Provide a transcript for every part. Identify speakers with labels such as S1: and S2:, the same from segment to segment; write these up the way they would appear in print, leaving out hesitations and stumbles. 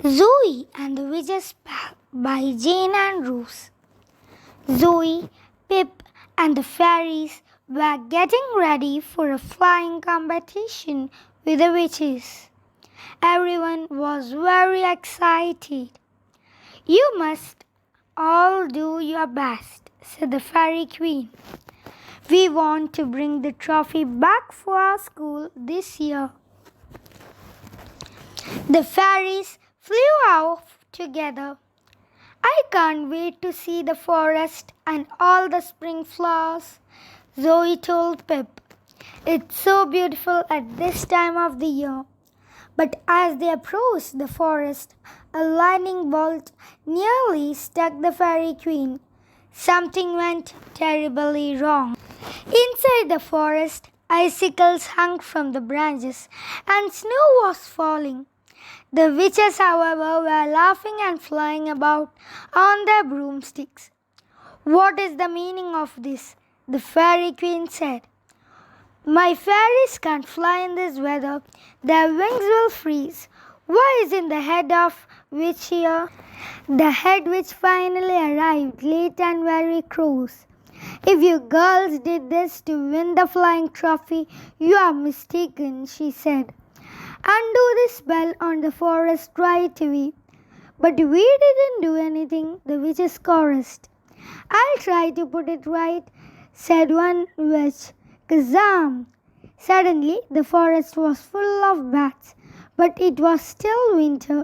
S1: Zoe and the Witch's Spell by Jane and Rose. Zoe, Pip, and the fairies were getting ready for a flying competition with the witches. Everyone was very excited. "You must all do your best," said the fairy queen. "We want to bring the trophy back for our school this year." The fairies flew off together. "I can't wait to see the forest and all the spring flowers," Zoe told Pip. "It's so beautiful at this time of the year." But as they approached the forest, a lightning bolt nearly struck the fairy queen. Something went terribly wrong. Inside the forest, icicles hung from the branches and snow was falling. The witches, however, were laughing and flying about on their broomsticks. "What is the meaning of this?" the fairy queen said. "My fairies can't fly in this weather. Their wings will freeze. Why isn't the head of witch here?" The head witch finally arrived, late and very cross. "If you girls did this to win the flying trophy, you are mistaken," she said. "Undo the spell on the forest right away." "But we didn't do anything," the witches chorused. "I'll try to put it right," said one witch. Kazam! Suddenly the forest was full of bats, but it was still winter.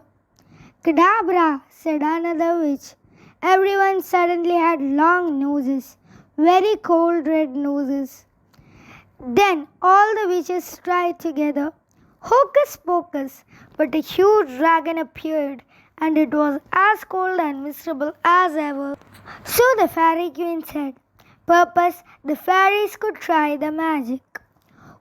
S1: "Kadabra!" said another witch. Everyone suddenly had long noses, very cold red noses. Then all the witches tried together. Hocus pocus! But a huge dragon appeared, and it was as cold and miserable as ever. So the fairy queen said, "Purpose, the fairies could try the magic."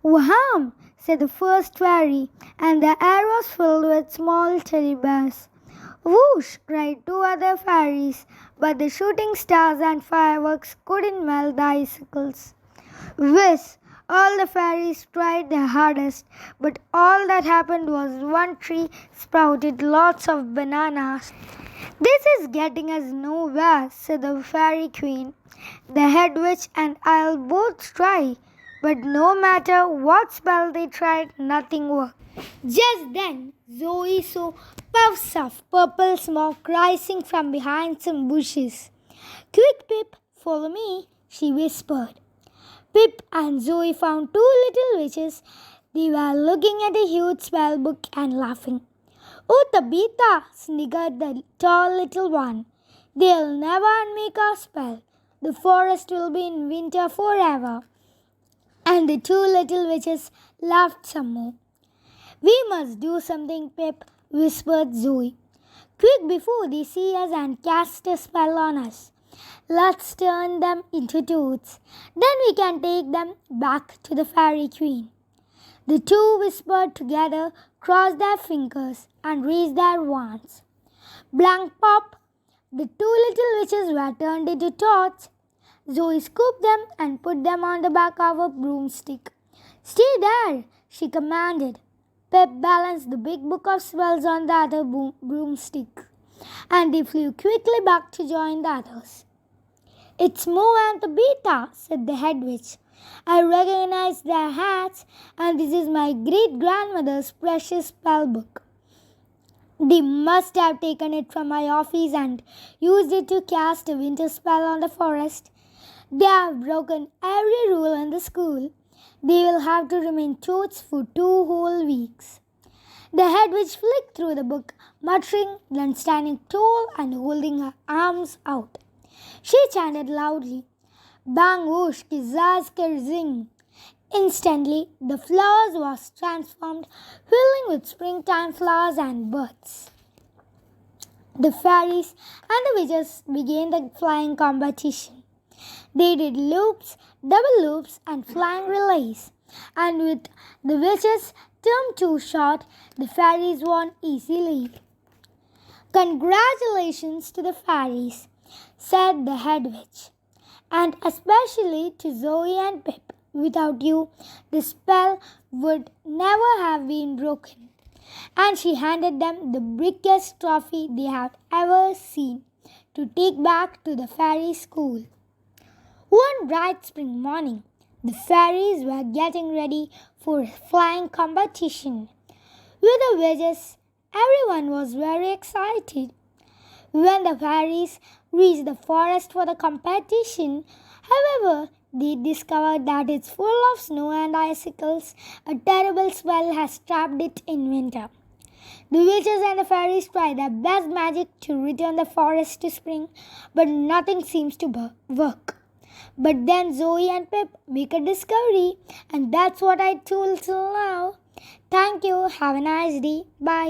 S1: "Wham!" said the first fairy, and the air was filled with small teddy bears. "Whoosh!" cried two other fairies, but the shooting stars and fireworks couldn't melt the icicles. Whiz! All the fairies tried their hardest, but all that happened was one tree sprouted lots of bananas. "This is getting us nowhere," said the fairy queen. "The head witch and I'll both try." But no matter what spell they tried, nothing worked. Just then, Zoe saw puffs of purple smoke rising from behind some bushes. "Quick, Pip, follow me," she whispered. Pip and Zoe found two little witches. They were looking at a huge spell book and laughing. "Oh, Tabitha," sniggered the tall little one. "They'll never unmake our spell. The forest will be in winter forever." And the two little witches laughed some more. "We must do something, Pip," whispered Zoe. "Quick, before they see us and cast a spell on us. Let's turn them into toads. Then we can take them back to the fairy queen." The two whispered together, crossed their fingers, and raised their wands. Blank pop! The two little witches were turned into toads. Zoe scooped them and put them on the back of a broomstick. "Stay there," she commanded. Pip balanced the big book of spells on the other broomstick, and they flew quickly back to join the others. "It's Mo and Tabitha," said the head witch. "I recognize their hats, and this is my great-grandmother's precious spell book. They must have taken it from my office and used it to cast a winter spell on the forest. They have broken every rule in the school. They will have to remain toads for 2 whole weeks." The head witch flicked through the book, muttering, then standing tall and holding her arms out. She chanted loudly, "Bang whoosh kizaz kerzing." Instantly, the flowers was transformed, filling with springtime flowers and birds. The fairies and the witches began the flying competition. They did loops, double loops, and flying relays. And with the witches' term too short, the fairies won easily. "Congratulations to the fairies," said the head witch, "and especially to Zoe and Pip. Without you, the spell would never have been broken." and she handed them the biggest trophy they had ever seen to take back to the fairy school. One bright spring morning, the fairies were getting ready for a flying competition. With the wedges, everyone was very excited. When the fairies reached the forest for the competition, however, they discovered that it's full of snow and icicles. A terrible spell has trapped it in winter. The witches and the fairies try their best magic to return the forest to spring, but nothing seems to work. But then Zoe and Pip make a discovery, and that's what I told till now. Thank you. Have a nice day. Bye.